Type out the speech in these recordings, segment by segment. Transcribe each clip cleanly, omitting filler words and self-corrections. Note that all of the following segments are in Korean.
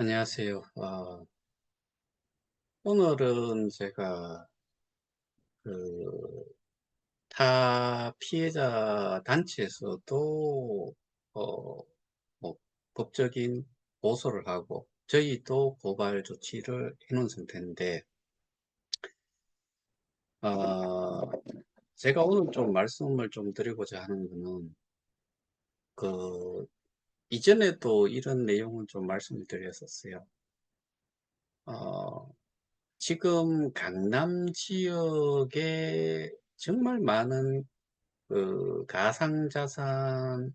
안녕하세요. 오늘은 제가 그 타 피해자 단체에서도 어, 뭐 법적인 고소를 하고 저희도 고발 조치를 해놓은 상태인데, 어, 제가 오늘 좀 말씀을 좀 드리고자 하는 거는 그 이전에도 이런 내용을 좀 말씀을 드렸었어요. 어, 지금 강남 지역에 정말 많은 가상자산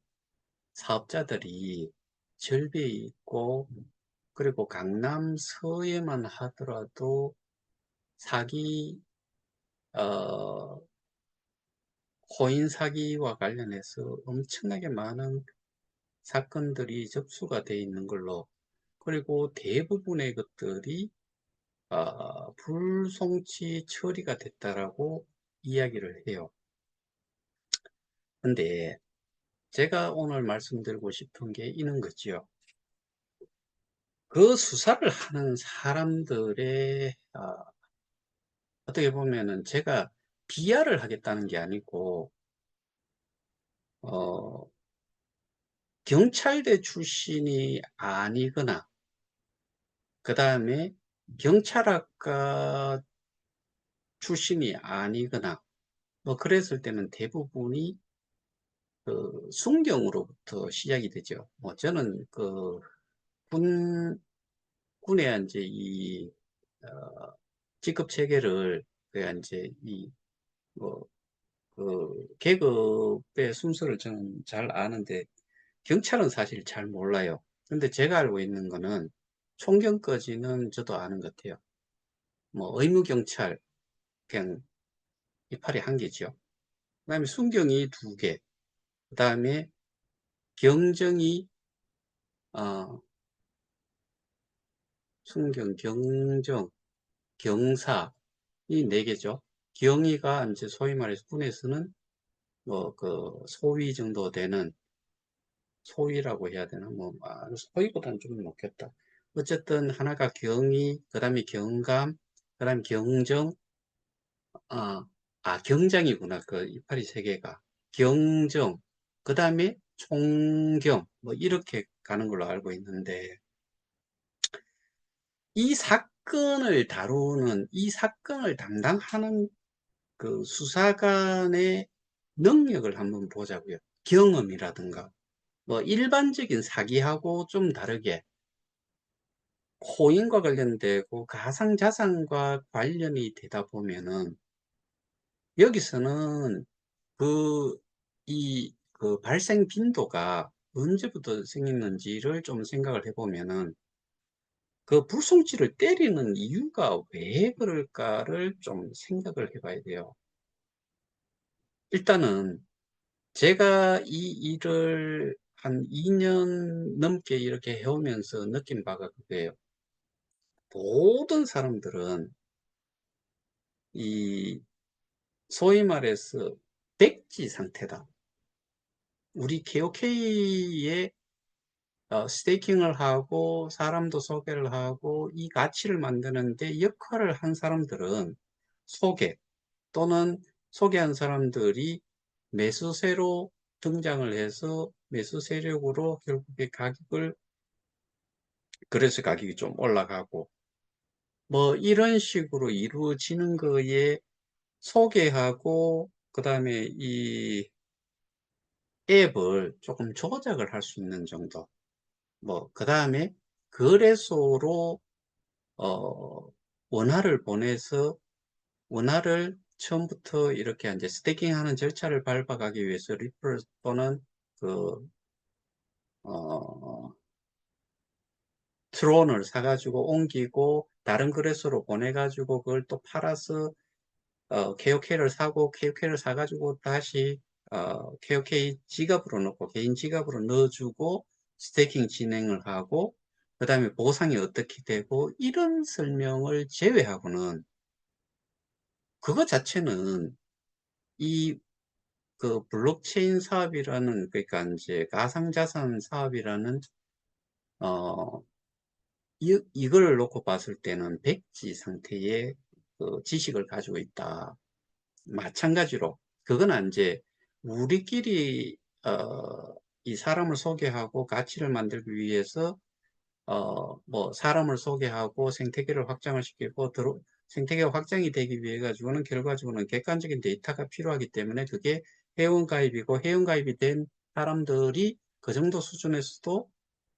사업자들이 절벽에 있고, 그리고 강남 서에만 하더라도 사기, 어, 코인 사기와 관련해서 엄청나게 많은 사건들이 접수가 되어 있는 걸로, 그리고 대부분의 것들이 불송치 처리가 됐다라고 이야기를 해요. 근데 제가 오늘 말씀드리고 싶은 게 있는 거지요. 그 수사를 하는 사람들의 어떻게 보면은 제가 비하를 하겠다는 게 아니고 어, 경찰대 출신이 아니거나 그 다음에 경찰학과 출신이 아니거나 뭐 그랬을 때는 대부분이 순경으로부터 시작이 되죠. 뭐 저는 군 군의 이제 직급 체계를 그 이제 뭐 계급의 순서를 저는 잘 아는데 경찰은 사실 잘 몰라요. 근데 제가 알고 있는 거는 총경까지는 저도 아는 것 같아요. 뭐 의무경찰 그냥 이파리 한 개죠. 그다음에 순경이 두 개. 그다음에 경정이 어, 순경, 경정, 경사 이 네 개죠. 경위가 이제 소위 말해서 군에서는 뭐 소위 정도 되는 소위라고 해야 되나? 소위보다는 좀 높겠다. 어쨌든 하나가 경위, 그 다음에 경감, 그 다음에 경정, 아, 경장이구나. 그 이파리 세 개가. 경정, 그 다음에 총경, 뭐 이렇게 가는 걸로 알고 있는데, 이 사건을 담당하는 그 수사관의 능력을 한번 보자고요. 경험이라든가, 뭐 일반적인 사기하고 좀 다르게 코인과 관련되고 가상자산과 관련이 되다 보면은 여기서는 그 발생 빈도가 언제부터 생겼는지를 좀 생각을 해보면은 그 불송치를 때리는 이유가 왜 그럴까를 좀 생각을 해봐야 돼요. 일단은 제가 이 일을 한 2년 넘게 이렇게 해오면서 느낀 바가 그거예요. 모든 사람들은 이 소위 말해서 백지 상태다. 우리 KOK에 스테이킹을 하고 사람도 소개를 하고 이 가치를 만드는데 역할을 한 사람들은 소개 또는 소개한 사람들이 매수세로 등장을 해서 매수 세력으로 결국에 그래서 가격이 좀 올라가고 뭐 이런 식으로 이루어지는 거에 소개하고 그 다음에 이 앱을 조금 조작을 할 수 있는 정도. 뭐, 그 다음에 거래소로, 어, 원화를 보내서 원화를 처음부터 이렇게 이제 스테이킹 하는 절차를 밟아가기 위해서 리플 또는 그, 어, 트론을 사가지고 옮기고 다른 거래소로 보내가지고 그걸 또 팔아서 KOK를 사고 KOK를 사가지고 다시 KOK 지갑으로 넣고 개인 지갑으로 넣어주고 스테이킹 진행을 하고 그 다음에 보상이 어떻게 되고 이런 설명을 제외하고는 그거 자체는 이 블록체인 사업이라는 그러니까 이제 가상자산 사업이라는 어 이걸 놓고 봤을 때는 백지 상태의 그 지식을 가지고 있다. 마찬가지로 그거는 이제 우리끼리 이 사람을 소개하고 가치를 만들기 위해서 뭐 사람을 소개하고 생태계를 확장을 시키고 생태계가 확장이 되기 위해 가지고는 결과적으로는 객관적인 데이터가 필요하기 때문에 그게 회원가입이고, 회원가입이 된 사람들이 그 정도 수준에서도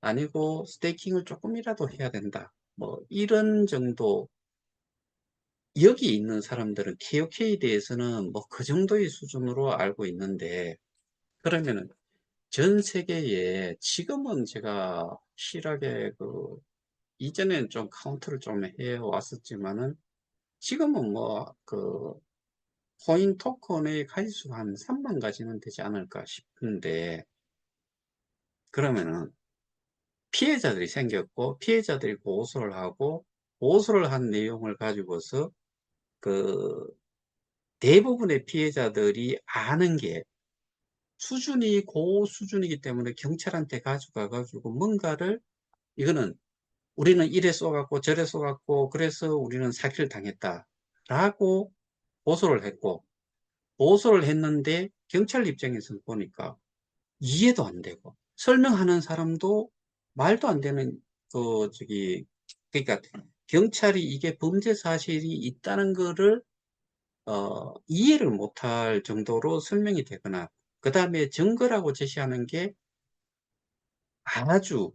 아니고 스테이킹을 조금이라도 해야 된다. 뭐 이런 정도. 여기 있는 사람들은 KOK에 대해서는 뭐 그 정도의 수준으로 알고 있는데, 그러면은 전 세계에 지금은 제가 실하게 이전에는 좀 카운트를 좀 해왔었지만은 지금은 뭐 코인 토큰의 가지수가 한 3만 가지는 되지 않을까 싶은데, 그러면은 피해자들이 생겼고 피해자들이 고소를 하고, 고소를 한 내용을 가지고서 그 대부분의 피해자들이 아는 게 수준이 고수준이기 때문에 경찰한테 가져가 가지고 뭔가를, 이거는 우리는 이래 쏘갖고 저래 쏘갖고 그래서 우리는 사기를 당했다 라고 고소를 했고, 고소를 했는데 경찰 입장에서 보니까 이해도 안 되고 설명하는 사람도 말도 안 되는 그러니까 경찰이 이게 범죄 사실이 있다는 거를 이해를 못할 정도로 설명이 되거나, 그 다음에 증거라고 제시하는 게 아주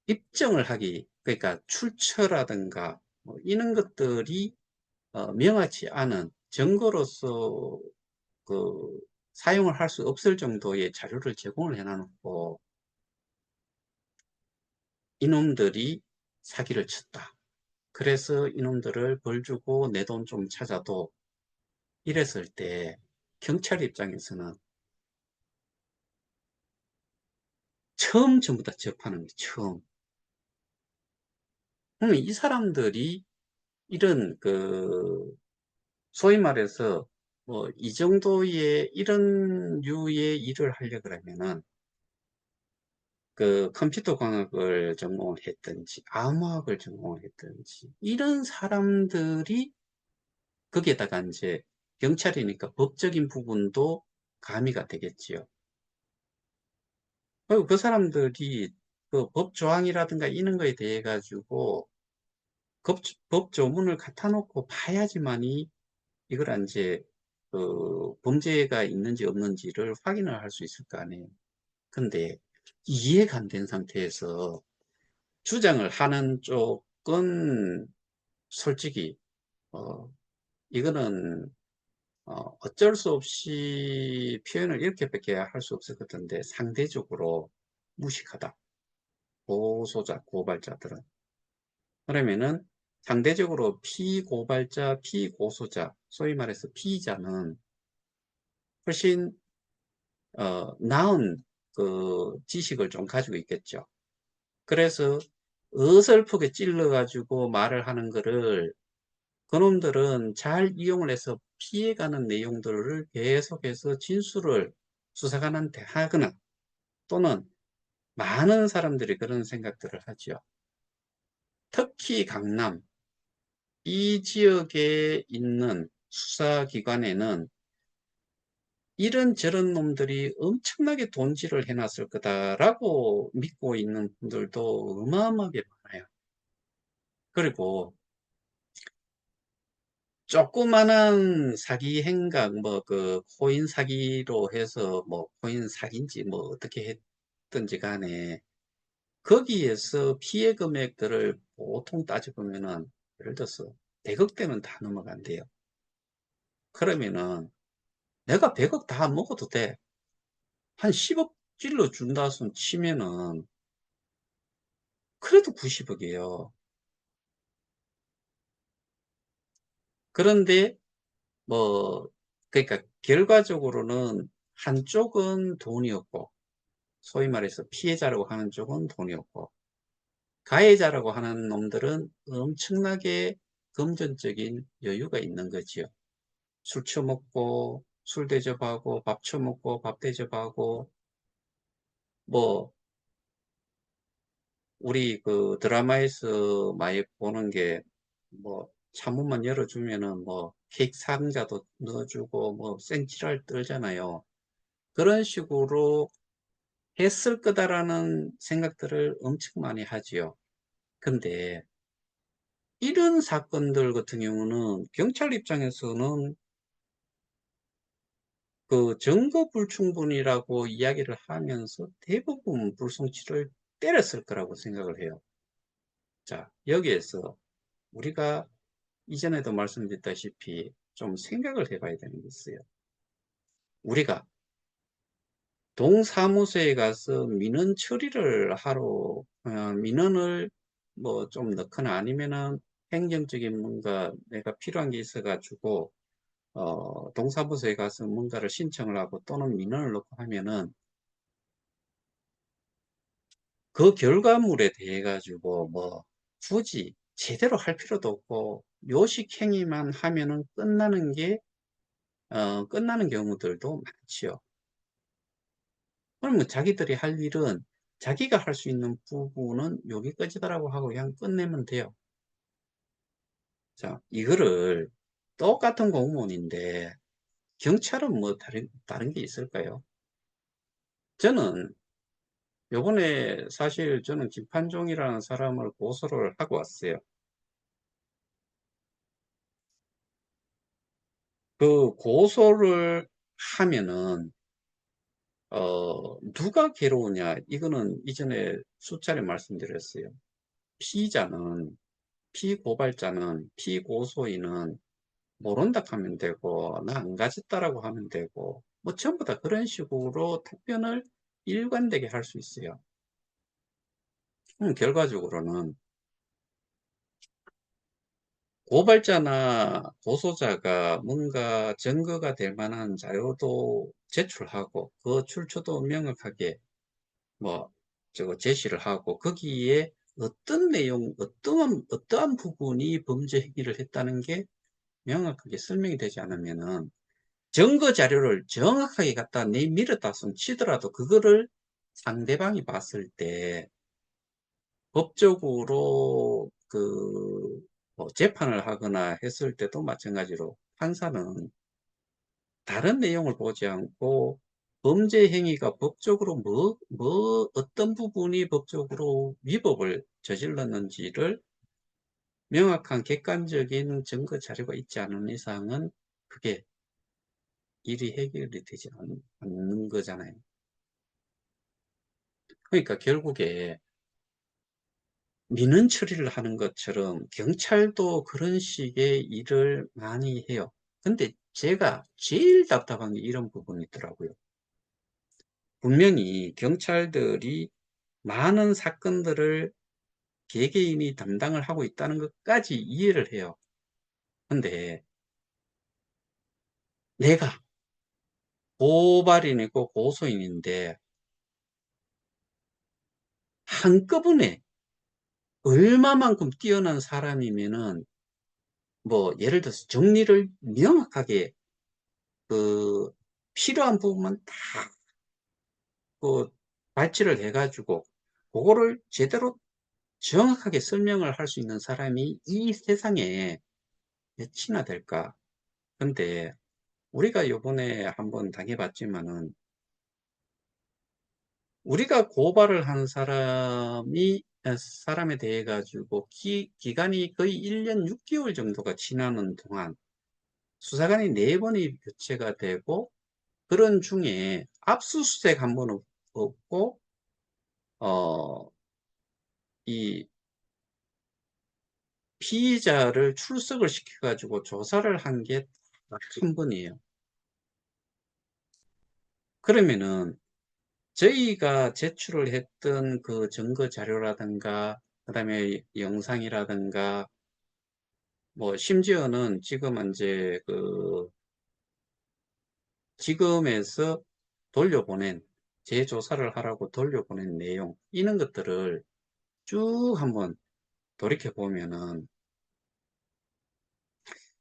입증을 하기, 그러니까 출처라든가 뭐 이런 것들이 명확치 않은 증거로서 그 사용을 할 수 없을 정도의 자료를 제공을 해놔놓고 이놈들이 사기를 쳤다. 그래서 이놈들을 벌 주고 내 돈 좀 찾아도, 이랬을 때 경찰 입장에서는 처음 전부 다 접하는 게 처음. 그러면 이 사람들이 이런 소위 말해서 뭐 이 정도의 이런 류의 일을 하려 그러면은 컴퓨터 공학을 전공을 했든지 암호학을 전공을 했든지 이런 사람들이, 거기에다가 이제 경찰이니까 법적인 부분도 가미가 되겠지요. 그리고 그 사람들이 그 법 조항이라든가 이런 거에 대해 가지고 법 조문을 갖다 놓고 봐야지만이 이걸 이제 범죄가 있는지 없는지를 확인을 할 수 있을 거 아니에요. 근데 이해가 안 된 상태에서 주장을 하는 쪽은 솔직히 이거는 어쩔 수 없이 표현을 이렇게밖에 할 수 없을 것 같은데, 상대적으로 무식하다. 고소자, 고발자들은. 그러면은 상대적으로 피고발자, 피고소자, 소위 말해서 피의자는 훨씬 나은 지식을 좀 가지고 있겠죠. 그래서 어설프게 찔러가지고 말을 하는 거를 그놈들은 잘 이용을 해서 피해가는 내용들을 계속해서 진술을 수사관한테 하거나, 또는 많은 사람들이 그런 생각들을 하죠. 특히 강남, 이 지역에 있는 수사기관에는 이런저런 놈들이 엄청나게 돈질을 해놨을 거다라고 믿고 있는 분들도 어마어마하게 많아요. 그리고 조그만한 사기 행각, 코인 사기로 해서 뭐 코인 사기인지 뭐 어떻게 했든지 간에 거기에서 피해 금액들을 보통 따져보면은 예를 들어서 100억대는 다 넘어간대요. 그러면은 내가 100억 다 먹어도 돼. 한 10억 찔러 준다 손 치면은 그래도 90억이에요. 그런데 뭐 그러니까 결과적으로는 한쪽은 돈이 없고, 소위 말해서 피해자라고 하는 쪽은 돈이 없고, 가해자라고 하는 놈들은 엄청나게 금전적인 여유가 있는 거지요. 술 처먹고 술 대접하고 밥 처먹고 밥 대접하고 뭐 우리 그 드라마에서 많이 보는 게, 뭐, 창문만 열어주면은 뭐, 케이크 상자도 넣어주고, 뭐, 생치를 떨잖아요. 그런 식으로 했을 거다라는 생각들을 엄청 많이 하지요. 근데, 이런 사건들 같은 경우는 경찰 입장에서는 그 증거 불충분이라고 이야기를 하면서 대부분 불송치를 때렸을 거라고 생각을 해요. 자, 여기에서 우리가 이전에도 말씀드렸다시피 좀 생각을 해봐야 되는 게 있어요. 우리가 동사무소에 가서 민원 처리를 하러, 민원을 뭐 좀 넣거나 아니면은 행정적인 뭔가 내가 필요한 게 있어가지고, 동사무소에 가서 뭔가를 신청을 하고 또는 민원을 넣고 하면은 그 결과물에 대해 가지고 뭐 굳이 제대로 할 필요도 없고 요식행위만 하면은 끝나는 경우들도 많지요. 그러면 자기들이 할 일은 자기가 할 수 있는 부분은 여기까지다라고 하고 그냥 끝내면 돼요. 자, 이거를 똑같은 공무원인데 경찰은 뭐 다른 게 있을까요? 저는 요번에 사실 저는 김판종이라는 사람을 고소를 하고 왔어요. 그 고소를 하면은 누가 괴로우냐? 이거는 이전에 수차례 말씀드렸어요. 피의자는, 피고발자는, 피고소인은 모른다 하면 되고, 나 안 가졌다라고 하면 되고, 뭐 전부 다 그런 식으로 답변을 일관되게 할 수 있어요. 그럼 결과적으로는 고발자나 고소자가 뭔가 증거가 될 만한 자료도 제출하고, 그 출처도 명확하게 뭐 저거 제시를 하고 거기에 어떤 내용, 어떠한 부분이 범죄 행위를 했다는 게 명확하게 설명이 되지 않으면은 증거 자료를 정확하게 갖다 내밀었다 손 치더라도 그거를 상대방이 봤을 때 법적으로 뭐 재판을 하거나 했을 때도 마찬가지로 판사는 다른 내용을 보지 않고 범죄 행위가 법적으로 어떤 부분이 법적으로 위법을 저질렀는지를 명확한 객관적인 증거 자료가 있지 않은 이상은 그게 일이 해결이 되지 않는 거잖아요. 그러니까 결국에 민원 처리를 하는 것처럼 경찰도 그런 식의 일을 많이 해요. 근데 제가 제일 답답한 게 이런 부분이 있더라고요. 분명히 경찰들이 많은 사건들을 개개인이 담당을 하고 있다는 것까지 이해를 해요. 근데 내가 고발인이고 고소인인데 한꺼번에 얼마만큼 뛰어난 사람이면은 뭐 예를 들어서 정리를 명확하게 그 필요한 부분만 다 그 발치를 해가지고 그거를 제대로 정확하게 설명을 할 수 있는 사람이 이 세상에 몇이나 될까? 근데 우리가 요번에 한번 당해봤지만은 우리가 고발을 한 사람에 대해 가지고 기간이 거의 1년 6개월 정도가 지나는 동안 수사관이 4번이 교체가 되고 그런 중에 압수수색 한 번은 없고 어, 이 피의자를 출석을 시켜가지고 조사를 한 게 한 번이에요. 그러면은 저희가 제출을 했던 그 증거 자료라든가 그다음에 영상이라든가 뭐 심지어는 지금 이제 그 지금에서 돌려보낸 재조사를 하라고 돌려보낸 내용 이런 것들을 쭉 한번 돌이켜 보면은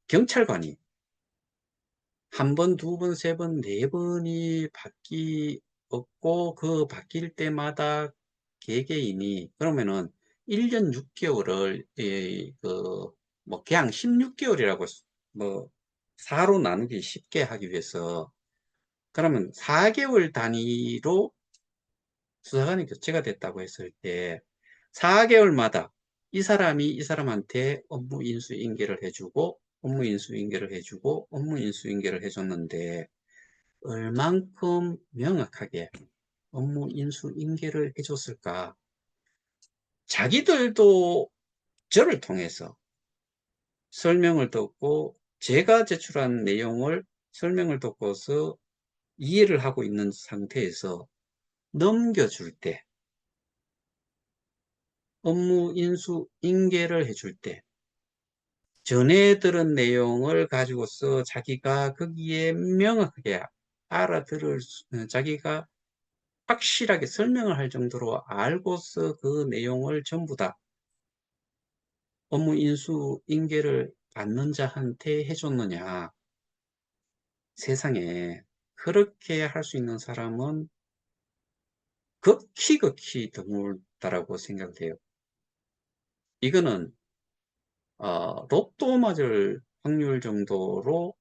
경찰관이 한 번, 두 번, 세 번, 네 번이 바뀌었고 그 바뀔 때마다 개개인이 그러면은 1년 6개월을 뭐 그냥 16개월이라고 뭐 4로 나누기 쉽게 하기 위해서 그러면 4개월 단위로 수사관이 교체가 됐다고 했을 때 4개월마다 이 사람이 이 사람한테 업무 인수인계를 해주고 업무 인수인계를 해주고 업무 인수인계를 해줬는데 얼만큼 명확하게 업무 인수인계를 해줬을까? 자기들도 저를 통해서 설명을 듣고 제가 제출한 내용을 설명을 듣고서 이해를 하고 있는 상태에서 넘겨줄 때 업무 인수 인계를 해줄 때 전에 들은 내용을 가지고서 자기가 거기에 명확하게 자기가 확실하게 설명을 할 정도로 알고서 그 내용을 전부 다 업무 인수 인계를 받는 자한테 해줬느냐. 세상에 그렇게 할 수 있는 사람은 극히 드물다라고 생각돼요. 이거는 로또 맞을 확률 정도로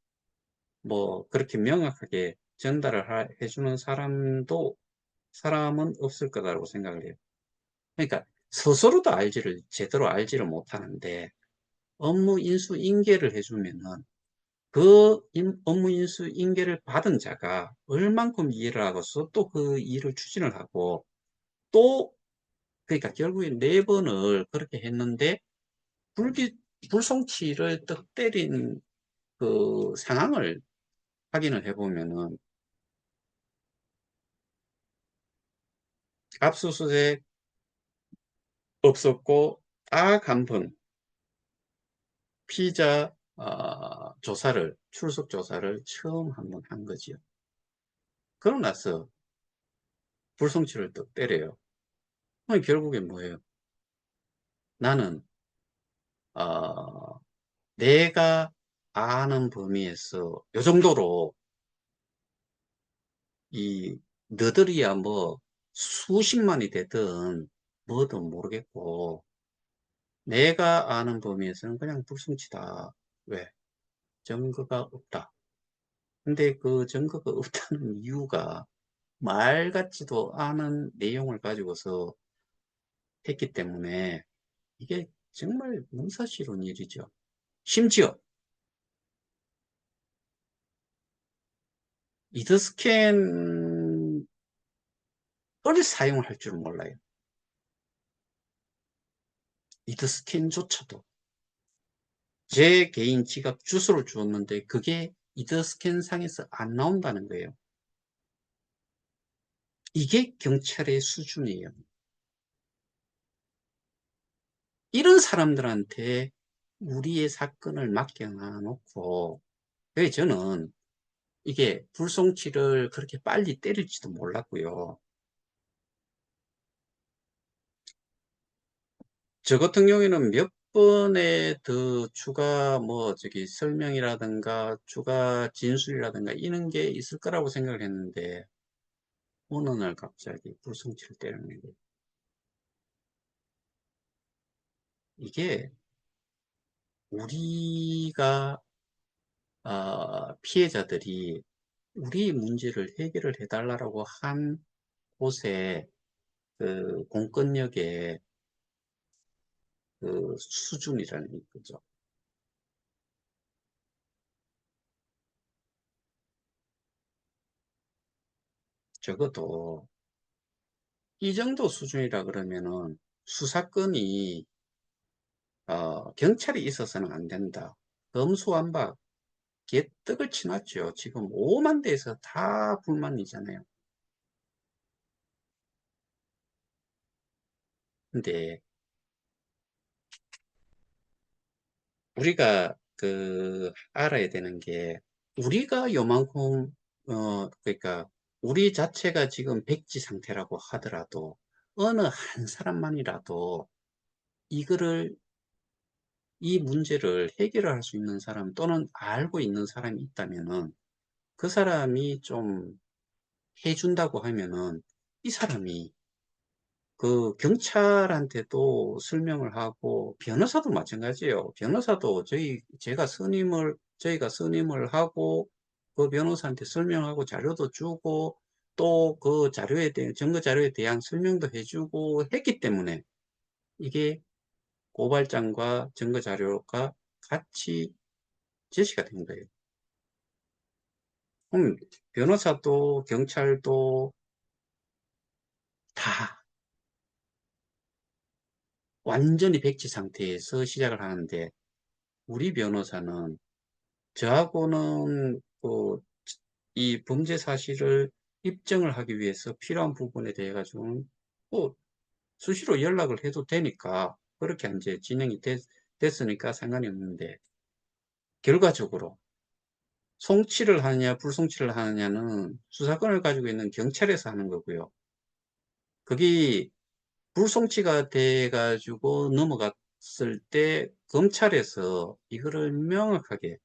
뭐 그렇게 명확하게 전달을 해주는 사람은 없을 거다라고 생각을 해요. 그러니까 스스로도 제대로 알지를 못하는데 업무 인수 인계를 해주면은 업무 인수 인계를 받은 자가 얼만큼 이해를 하고서 또 그 일을 추진을 하고 또 그러니까 결국에 4번을 그렇게 했는데 불기 불송치를 떡 때린 그 상황을 확인을 해보면은 압수수색 없었고 딱 한 번 피의자 출석 조사를 처음 한 번 한 거지요. 그러고 나서 불송치를 떡 때려요. 그럼 결국엔 뭐예요? 나는 어, 내가 아는 범위에서 요 정도로 이 너들이야 뭐 수십만이 되든 뭐든 모르겠고 내가 아는 범위에서는 그냥 불송치다. 왜? 증거가 없다. 근데 그 증거가 없다는 이유가 말 같지도 않은 내용을 가지고서 했기 때문에 이게 정말 문사시로운 일이죠. 심지어 이더스캔을 사용을 할 줄 몰라요. 이더스캔조차도 제 개인 지갑 주소를 주었는데 그게 이더스캔 상에서 안 나온다는 거예요. 이게 경찰의 수준이에요. 이런 사람들한테 우리의 사건을 맡겨놔놓고 왜 저는 이게 불송치를 그렇게 빨리 때릴지도 몰랐고요. 저 같은 경우에는 몇 번의 더 추가 설명이라든가 추가 진술이라든가 이런 게 있을 거라고 생각을 했는데 어느 날 갑자기 불송치를 때리는 게 이게 우리가 피해자들이 우리 문제를 해결을 해달라고 한 곳에 그 공권력의 그 수준이라는 거죠. 적어도 이 정도 수준이라 그러면은 수사권이 경찰이 있어서는 안 된다. 검수완박 개떡을 치놨죠. 지금 5만 대에서 다 불만이잖아요. 근데 우리가 알아야 되는 게 우리가 요만큼 그러니까 우리 자체가 지금 백지 상태라고 하더라도 어느 한 사람만이라도 이거를 이 문제를 해결을 할 수 있는 사람 또는 알고 있는 사람이 있다면은 그 사람이 좀 해준다고 하면은 이 사람이 그 경찰한테도 설명을 하고 변호사도 마찬가지예요. 변호사도 저희가 선임을 하고 그 변호사한테 설명하고 자료도 주고 또 그 자료에 대한 증거 자료에 대한 설명도 해주고 했기 때문에 이게 고발장과 증거 자료가 같이 제시가 된 거예요. 그럼 변호사도 경찰도 다 완전히 백지 상태에서 시작을 하는데 우리 변호사는 저하고는 이 범죄 사실을 입증을 하기 위해서 필요한 부분에 대해 가지고는 뭐 수시로 연락을 해도 되니까 그렇게 이제 진행이 됐으니까 상관이 없는데 결과적으로 송치를 하느냐 불송치를 하느냐는 수사권을 가지고 있는 경찰에서 하는 거고요. 그게 불송치가 돼 가지고 넘어갔을 때 검찰에서 이거를 명확하게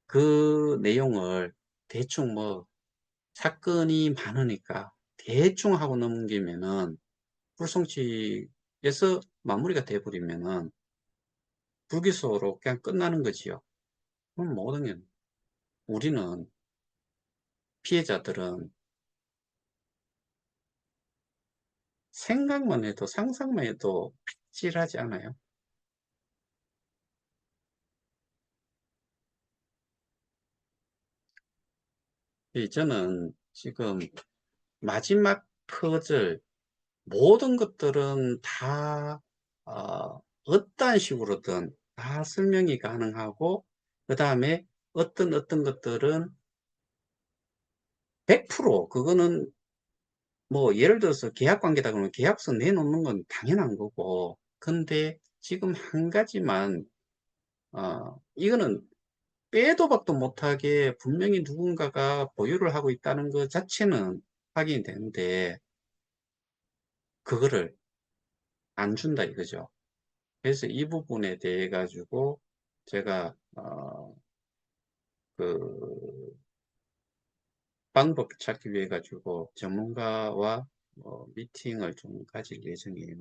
그 내용을 대충 뭐 사건이 많으니까 대충 하고 넘기면은 불송치에서 마무리가 돼버리면은 불기소로 그냥 끝나는 거지요. 그럼 모든 게 우리는 피해자들은 생각만 해도 상상만 해도 찔하지 않아요. 저는 지금 마지막 퍼즐 모든 것들은 다 어떤 식으로든 다 설명이 가능하고 그 다음에 어떤 것들은 100% 그거는 뭐 예를 들어서 계약 관계다 그러면 계약서 내놓는 건 당연한 거고 근데 지금 한 가지만 이거는 빼도 박도 못하게 분명히 누군가가 보유를 하고 있다는 것 자체는 확인이 되는데 그거를 안 준다 이거죠. 그래서 이 부분에 대해 가지고 제가 그 방법 찾기 위해 가지고 전문가와 미팅을 좀 가질 예정이에요.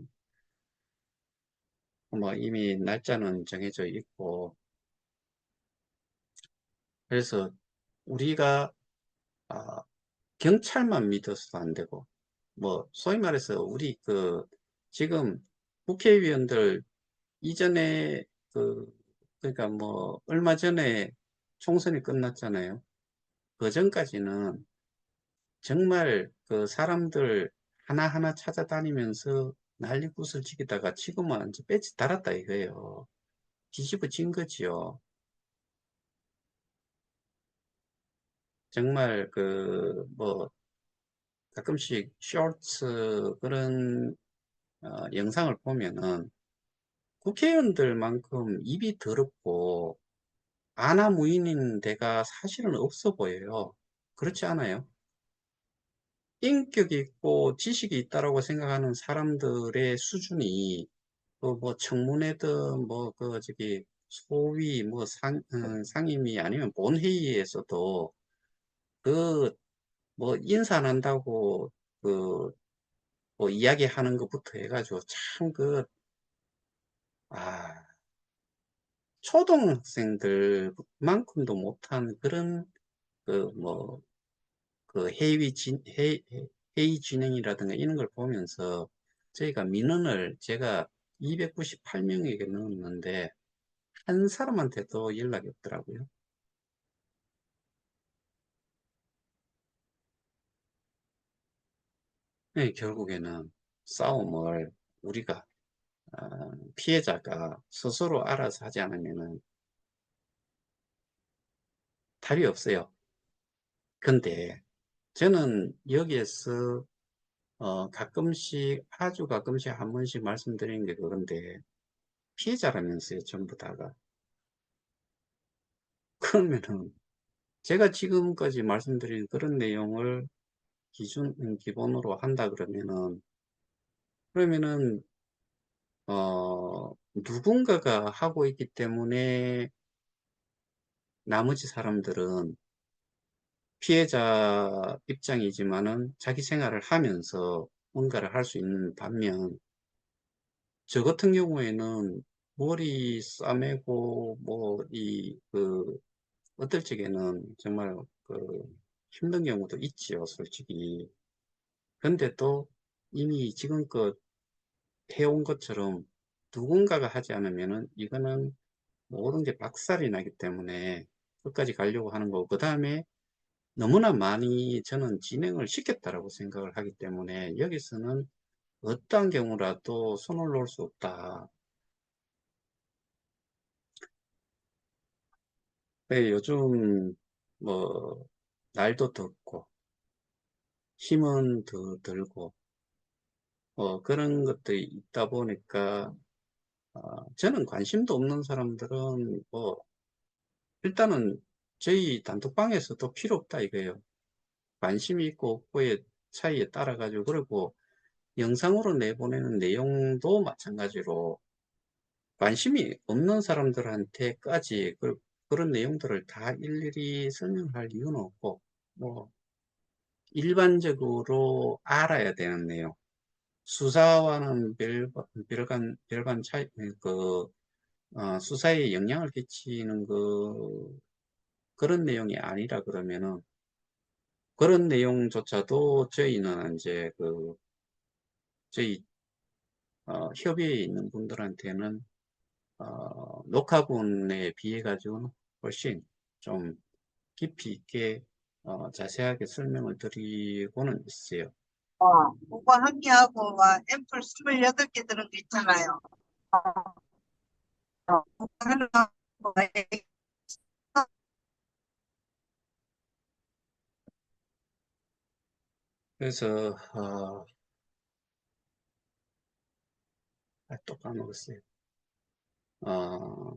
뭐 이미 날짜는 정해져 있고 그래서 우리가 아, 경찰만 믿어서도 안 되고 뭐 소위 말해서 우리 지금 국회의원들 이전에 그러니까 뭐 얼마 전에 총선이 끝났잖아요. 그 전까지는 정말 그 사람들 하나하나 찾아다니면서 난리 구슬치기다가 지금은 이제 배지 달았다 이거예요. 뒤집어진 거지요. 정말 뭐 가끔씩 쇼츠 그런 영상을 보면은 국회의원들만큼 입이 더럽고 아나무인인 데가 사실은 없어 보여요. 그렇지 않아요? 인격이 있고 지식이 있다라고 생각하는 사람들의 수준이 뭐 청문회든 소위 뭐 상임위 아니면 본회의에서도 그 뭐 인사난다고 뭐 이야기하는 것부터 해가지고 참 아, 초등학생들만큼도 못한 그런 뭐 회의 진행이라든가 이런 걸 보면서 저희가 민원을 제가 298명에게 넣었는데 한 사람한테도 연락이 없더라고요. 네, 결국에는 싸움을 우리가 피해자가 스스로 알아서 하지 않으면 답이 없어요. 근데 저는 여기에서 아주 가끔씩 한 번씩 말씀드리는 게 그건데 피해자라면서요, 전부 다가. 그러면은 제가 지금까지 말씀드린 그런 내용을 기본으로 한다 그러면은 누군가가 하고 있기 때문에 나머지 사람들은 피해자 입장이지만은 자기 생활을 하면서 뭔가를 할 수 있는 반면, 저 같은 경우에는 머리 싸매고, 어떨 적에는 정말 힘든 경우도 있지요, 솔직히. 근데 또 이미 지금껏 해온 것처럼 누군가가 하지 않으면은 이거는 모든 게 박살이 나기 때문에 끝까지 가려고 하는 거고, 그 다음에 너무나 많이 저는 진행을 시켰다라고 생각을 하기 때문에 여기서는 어떠한 경우라도 손을 놓을 수 없다. 네, 요즘 뭐 날도 덥고 힘은 더 들고 그런 것들이 있다 보니까 저는 관심도 없는 사람들은 일단은 저희 단톡방에서도 필요 없다 이거예요. 관심이 있고 없고의 차이에 따라 가지고, 그리고 영상으로 내보내는 내용도 마찬가지로 관심이 없는 사람들한테까지 그런 내용들을 다 일일이 설명할 이유는 없고, 뭐 일반적으로 알아야 되는 내용, 수사와는 별반 차이, 수사에 영향을 끼치는 그런 내용이 아니라 그러면은, 그런 내용조차도 저희는 이제 저희, 협의에 있는 분들한테는, 녹화본에 비해 가지고는 훨씬 좀 깊이 있게, 자세하게 설명을 드리고는 있어요. 그거 한 개하고 막 앰플 28개 들은 거 있잖아요. 그거 하나 그래서, 또 까먹었어요. 어,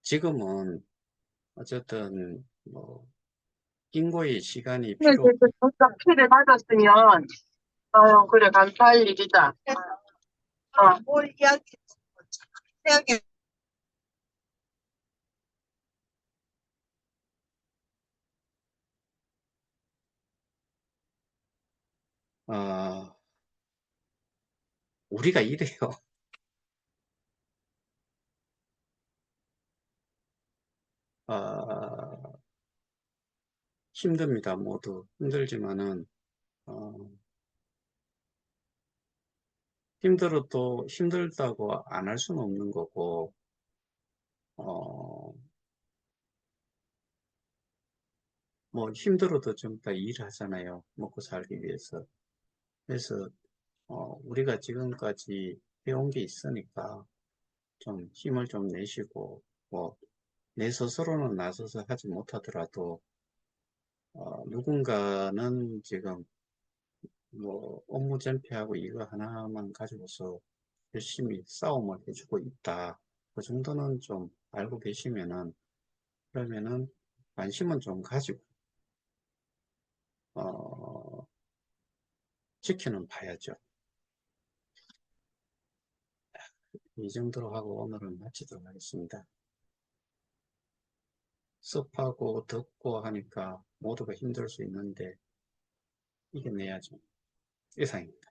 지금은 어쨌든 인고의 시간이 필요, 그래서 진짜 피를 받았으면 아유 그래 감사할 일이다. 뭘 이야기 해야겠 어, 우리가 이래요. 아, 힘듭니다. 모두 힘들지만은, 어, 힘들어도 힘들다고 안 할 수는 없는 거고, 어, 뭐 힘들어도 좀 더 일하잖아요. 먹고 살기 위해서. 그래서 우리가 지금까지 해온 게 있으니까 좀 힘을 좀 내시고, 내 스스로는 나서서 하지 못하더라도 누군가는 지금 업무 전폐하고 이거 하나만 가지고서 열심히 싸움을 해주고 있다. 그 정도는 좀 알고 계시면은, 그러면은 관심은 좀 가지고 어, 지켜는 봐야죠. 이 정도로 하고 오늘은 마치도록 하겠습니다. 습하고 덥고 하니까 모두가 힘들 수 있는데 이겨내야죠. 이상입니다.